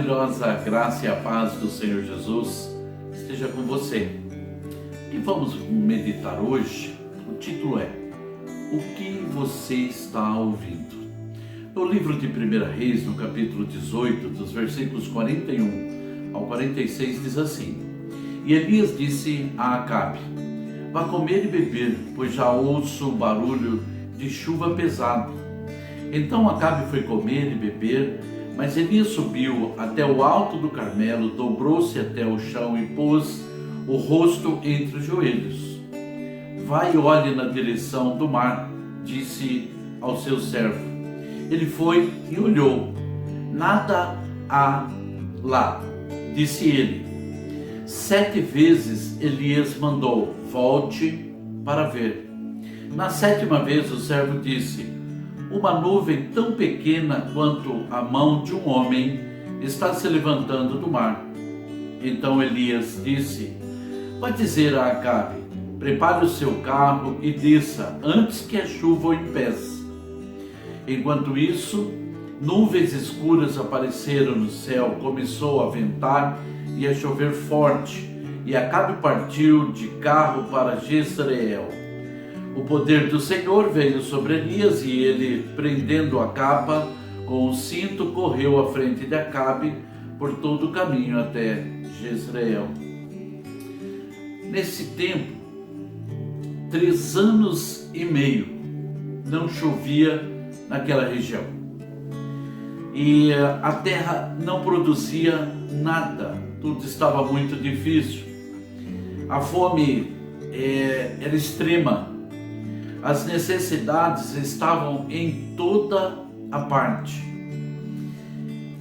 maravilhosa graça e a paz do Senhor Jesus esteja com você. E vamos meditar hoje. O título é: o que você está ouvindo? No livro de 1 Reis, no capítulo 18, dos versículos 41 ao 46, diz assim: E Elias disse a Acabe: Vá comer e beber, pois já ouço o barulho de chuva pesado. Então Acabe foi comer e beber, mas Elias subiu até o alto do Carmelo, dobrou-se até o chão e pôs o rosto entre os joelhos. Vai e olhe na direção do mar, disse ao seu servo. Ele foi e olhou. Nada há lá, disse ele. 7 vezes Elias mandou: volte para ver. Na 7ª vez o servo disse: uma nuvem tão pequena quanto a mão de um homem está se levantando do mar. Então Elias disse: vai dizer a Acabe: prepare o seu carro e desça antes que a chuva o impeça. Enquanto isso, nuvens escuras apareceram no céu, começou a ventar e a chover forte, e Acabe partiu de carro para Jezreel. O poder do Senhor veio sobre Elias e ele, prendendo a capa com o cinto, correu à frente de Acabe por todo o caminho até Jezreel. Nesse tempo, 3 anos e meio não chovia naquela região. E a terra não produzia nada, tudo estava muito difícil. A fome era extrema. As necessidades estavam em toda a parte.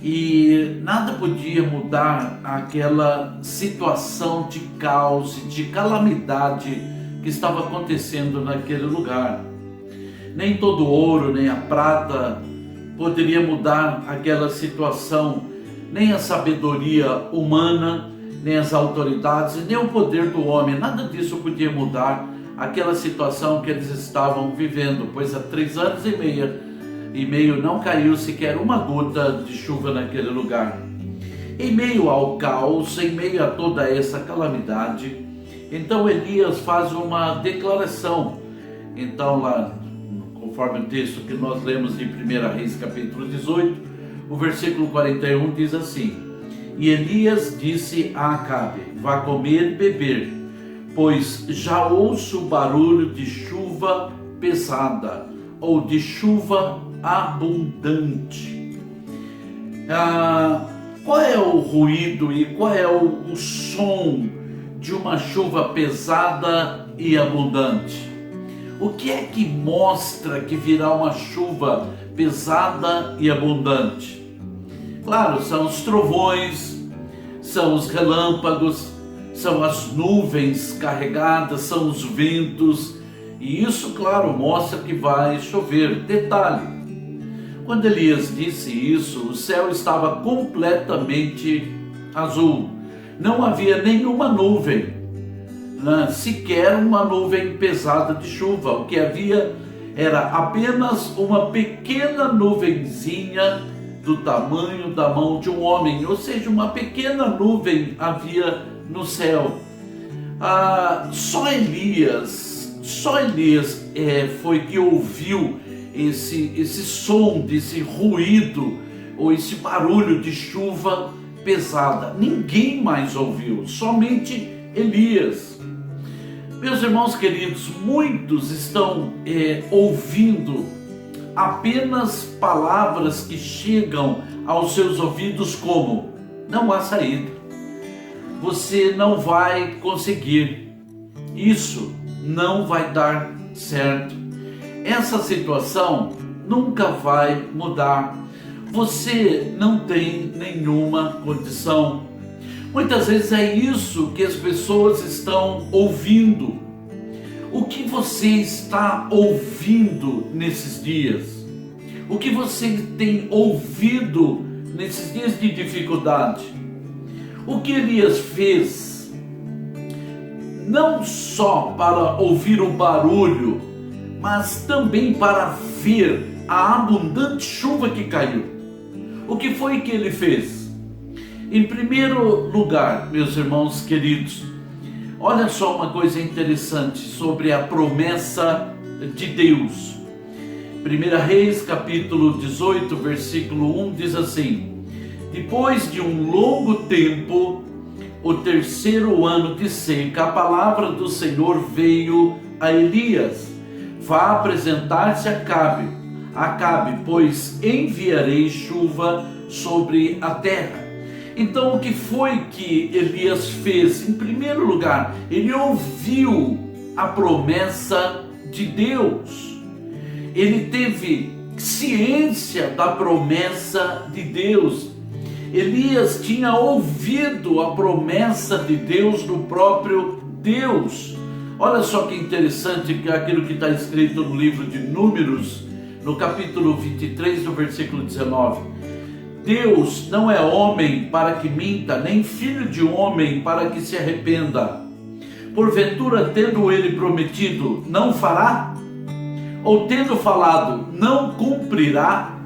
E nada podia mudar aquela situação de caos e de calamidade que estava acontecendo naquele lugar. Nem todo o ouro, nem a prata poderia mudar aquela situação, nem a sabedoria humana, nem as autoridades, nem o poder do homem. Nada disso podia mudar aquela situação que eles estavam vivendo, pois há 3 anos e meio não caiu sequer uma gota de chuva naquele lugar. Em meio ao caos, em meio a toda essa calamidade, então Elias faz uma declaração. Então lá, conforme o texto que nós lemos em 1 Reis capítulo 18, o versículo 41 diz assim: E Elias disse a Acabe: vá comer e beber, pois já ouço o barulho de chuva pesada, ou de chuva abundante. Qual é o ruído e qual é o som de uma chuva pesada e abundante? O que é que mostra que virá uma chuva pesada e abundante? Claro, são os trovões, são os relâmpagos, são as nuvens carregadas, são os ventos, e isso, claro, mostra que vai chover. Detalhe: quando Elias disse isso, o céu estava completamente azul, não havia nenhuma nuvem, sequer uma nuvem pesada de chuva. O que havia era apenas uma pequena nuvenzinha do tamanho da mão de um homem, ou seja, uma pequena nuvem havia no céu. Só Elias foi que ouviu esse som, desse ruído, ou esse barulho de chuva pesada. Ninguém mais ouviu, somente Elias. Meus irmãos queridos, muitos estão ouvindo apenas palavras que chegam aos seus ouvidos como: não há saída, você não vai conseguir, isso não vai dar certo, essa situação nunca vai mudar, você não tem nenhuma condição. Muitas vezes é isso que as pessoas estão ouvindo. O que você está ouvindo nesses dias? O que você tem ouvido nesses dias de dificuldade? O que Elias fez, não só para ouvir o barulho, mas também para ver a abundante chuva que caiu. O que foi que ele fez? Em primeiro lugar, meus irmãos queridos, olha só uma coisa interessante sobre a promessa de Deus. 1 Reis, capítulo 18, versículo 1, diz assim: depois de um longo tempo, o terceiro ano de seca, a palavra do Senhor veio a Elias: vá apresentar-se a Acabe, pois enviarei chuva sobre a terra. Então, o que foi que Elias fez? Em primeiro lugar, ele ouviu a promessa de Deus. Ele teve ciência da promessa de Deus. Elias tinha ouvido a promessa de Deus do próprio Deus. Olha só que interessante que aquilo que está escrito no livro de Números, no capítulo 23, no versículo 19. Deus não é homem para que minta, nem filho de homem para que se arrependa. Porventura, tendo ele prometido, não fará? Ou tendo falado, não cumprirá?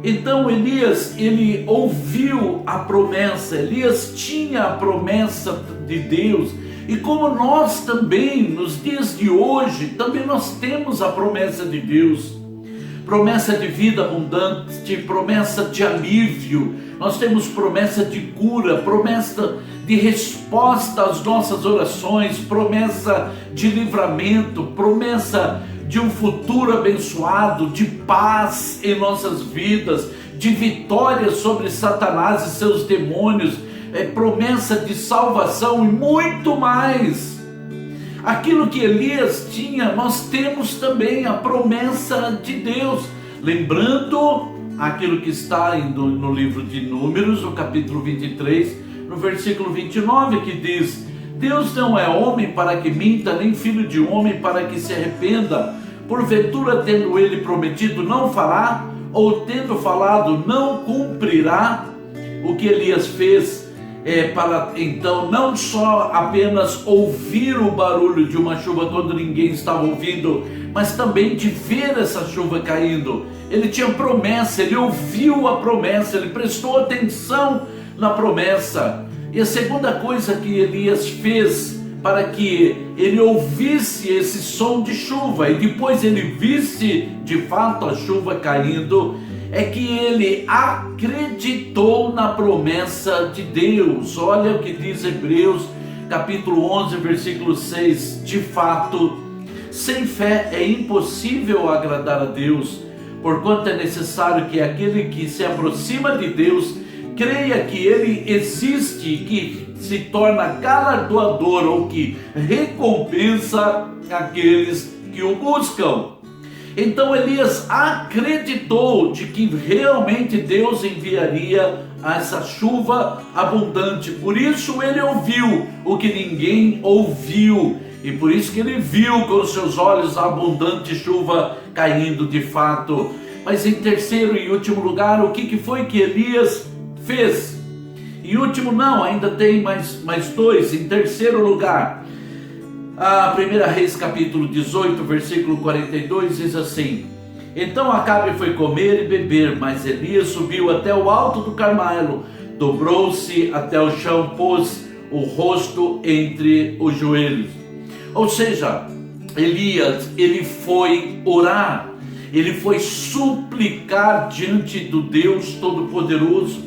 Então Elias, ele ouviu a promessa. Elias tinha a promessa de Deus. E como nós também, nos dias de hoje, também nós temos a promessa de Deus. Promessa de vida abundante, promessa de alívio, nós temos promessa de cura, promessa de resposta às nossas orações, promessa de livramento, promessa de um futuro abençoado, de paz em nossas vidas, de vitória sobre Satanás e seus demônios, promessa de salvação e muito mais. Aquilo que Elias tinha, nós temos também a promessa de Deus. Lembrando aquilo que está no livro de Números, no capítulo 23, no versículo 29, que diz: Deus não é homem para que minta, nem filho de homem para que se arrependa. Porventura, tendo ele prometido, não fará? Ou tendo falado, não cumprirá? O que Elias fez para então não só apenas ouvir o barulho de uma chuva quando ninguém estava ouvindo, mas também de ver essa chuva caindo. Ele tinha promessa, ele ouviu a promessa, ele prestou atenção na promessa. E a segunda coisa que Elias fez para que ele ouvisse esse som de chuva e depois ele visse de fato a chuva caindo, é que ele acreditou na promessa de Deus. Olha o que diz Hebreus, capítulo 11, versículo 6. De fato, sem fé é impossível agradar a Deus, porquanto é necessário que aquele que se aproxima de Deus creia que Ele existe, que se torna galardoador ou que recompensa aqueles que o buscam. Então Elias acreditou de que realmente Deus enviaria essa chuva abundante. Por isso ele ouviu o que ninguém ouviu. E por isso que ele viu com os seus olhos a abundante chuva caindo de fato. Mas em terceiro e último lugar, o que foi que Elias fez? Em último não, ainda tem mais dois. Em terceiro lugar, a 1 Reis capítulo 18, versículo 42 diz assim: Então Acabe foi comer e beber, mas Elias subiu até o alto do Carmelo, dobrou-se até o chão, pôs o rosto entre os joelhos. Ou seja, Elias, ele foi orar, ele foi suplicar diante do Deus Todo-Poderoso.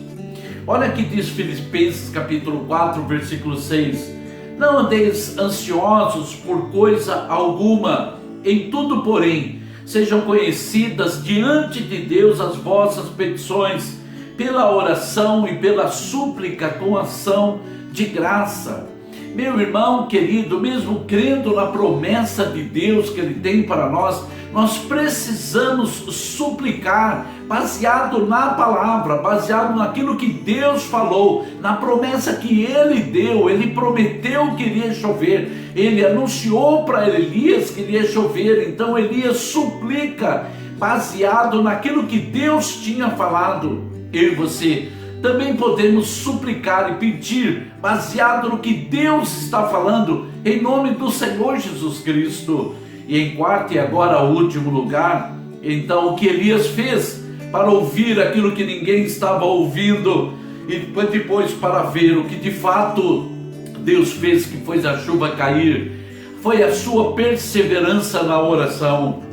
Olha que diz Filipenses capítulo 4, versículo 6. Não andeis ansiosos por coisa alguma, em tudo, porém, sejam conhecidas diante de Deus as vossas petições, pela oração e pela súplica com ação de graça. Meu irmão querido, mesmo crendo na promessa de Deus que Ele tem para nós, nós precisamos suplicar, baseado na palavra, baseado naquilo que Deus falou, na promessa que Ele deu. Ele prometeu que iria chover, Ele anunciou para Elias que iria chover, então Elias suplica, baseado naquilo que Deus tinha falado. Eu e você também podemos suplicar e pedir, baseado no que Deus está falando, em nome do Senhor Jesus Cristo. E em quarto e agora último lugar, então o que Elias fez para ouvir aquilo que ninguém estava ouvindo? e depois para ver o que de fato Deus fez, que foi a chuva cair, foi a sua perseverança na oração.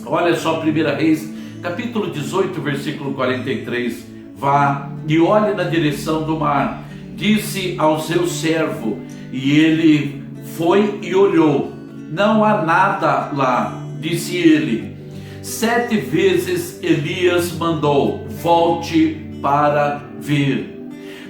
Olha só, 1 Reis, capítulo 18, versículo 43. Vá e olhe na direção do mar, disse ao seu servo, e ele foi e olhou. Não há nada lá, disse ele. 7 vezes Elias mandou, volte para ver.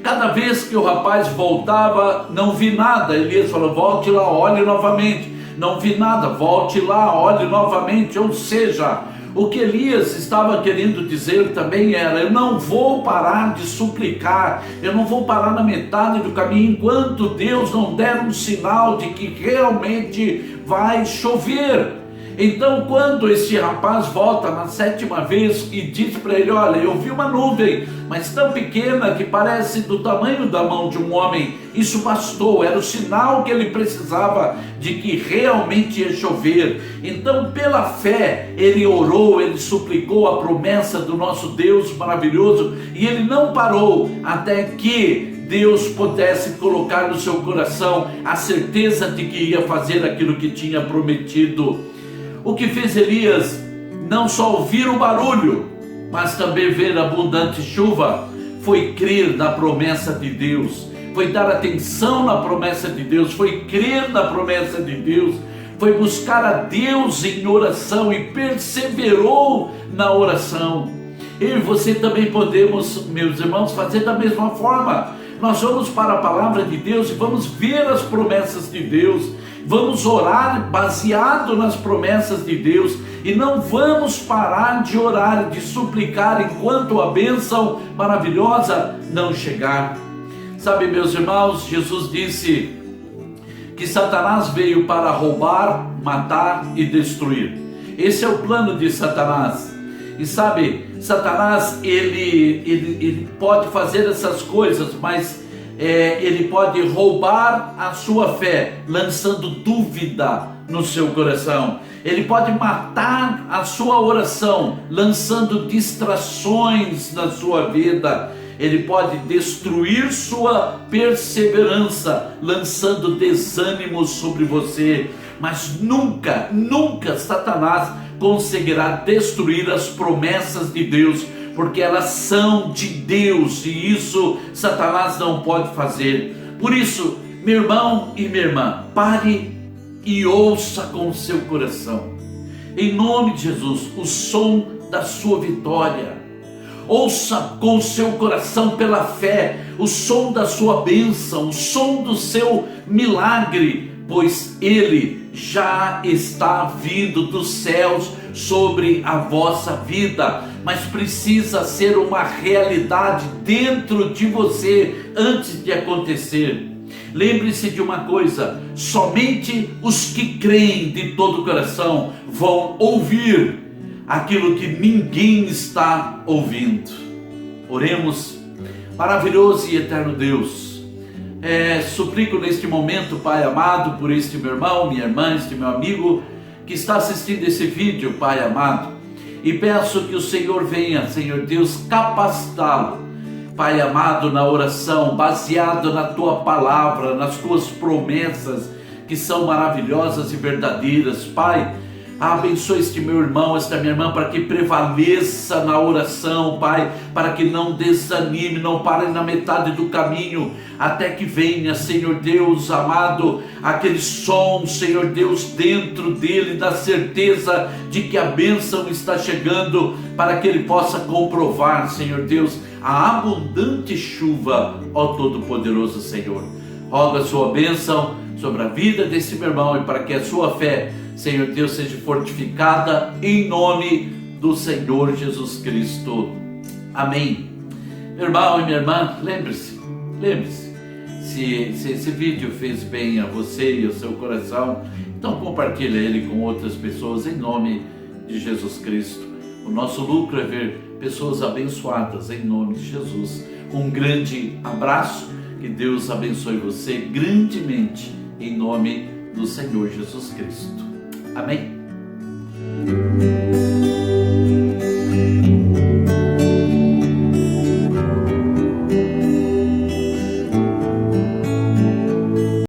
Cada vez que o rapaz voltava, não vi nada. Elias falou, volte lá, olhe novamente. Não vi nada, volte lá, olhe novamente. Ou seja, o que Elias estava querendo dizer também era, eu não vou parar de suplicar, eu não vou parar na metade do caminho, enquanto Deus não der um sinal de que realmente vai chover. Então, quando esse rapaz volta na 7ª vez e diz para ele, olha, eu vi uma nuvem, mas tão pequena que parece do tamanho da mão de um homem, isso bastou, era o sinal que ele precisava de que realmente ia chover. Então, pela fé, ele orou, ele suplicou a promessa do nosso Deus maravilhoso, e ele não parou até que Deus pudesse colocar no seu coração a certeza de que ia fazer aquilo que tinha prometido. O que fez Elias não só ouvir o barulho, mas também ver abundante chuva, foi crer na promessa de Deus, foi dar atenção na promessa de Deus, foi crer na promessa de Deus, foi buscar a Deus em oração e perseverou na oração. Eu e você também podemos, meus irmãos, fazer da mesma forma. Nós vamos para a palavra de Deus e vamos ver as promessas de Deus, vamos orar baseado nas promessas de Deus e não vamos parar de orar, de suplicar enquanto a bênção maravilhosa não chegar. Sabe, meus irmãos, Jesus disse que Satanás veio para roubar, matar e destruir. Esse é o plano de Satanás. E sabe, Satanás, ele pode fazer essas coisas, mas ele pode roubar a sua fé, lançando dúvida no seu coração. Ele pode matar a sua oração, lançando distrações na sua vida. Ele pode destruir sua perseverança, lançando desânimo sobre você. Mas nunca, nunca Satanás conseguirá destruir as promessas de Deus, porque elas são de Deus, e isso Satanás não pode fazer. Por isso, meu irmão e minha irmã, pare e ouça com o seu coração, em nome de Jesus, o som da sua vitória. Ouça com o seu coração pela fé o som da sua bênção, o som do seu milagre, pois ele já está vindo dos céus sobre a vossa vida, mas precisa ser uma realidade dentro de você antes de acontecer. Lembre-se de uma coisa, somente os que creem de todo o coração vão ouvir aquilo que ninguém está ouvindo. Oremos. Maravilhoso e eterno Deus, suplico neste momento, Pai amado, por este meu irmão, minha irmã, este meu amigo que está assistindo esse vídeo, Pai amado, e peço que o Senhor venha, Senhor Deus, capacitá-lo, Pai amado, na oração, baseado na Tua palavra, nas Tuas promessas, que são maravilhosas e verdadeiras. Pai, abençoe este meu irmão, esta minha irmã, para que prevaleça na oração, Pai, para que não desanime, não pare na metade do caminho, até que venha, Senhor Deus amado, aquele som, Senhor Deus, dentro dele, da certeza de que a bênção está chegando, para que ele possa comprovar, Senhor Deus, a abundante chuva, ó Todo-Poderoso Senhor. Rogo a sua bênção sobre a vida desse meu irmão e para que a sua fé, Senhor Deus, seja fortificada em nome do Senhor Jesus Cristo. Amém. Meu irmão e minha irmã, lembre-se, se esse vídeo fez bem a você e ao seu coração, então compartilhe ele com outras pessoas em nome de Jesus Cristo. O nosso lucro é ver pessoas abençoadas em nome de Jesus. Um grande abraço, que Deus abençoe você grandemente em nome do Senhor Jesus Cristo. Amém?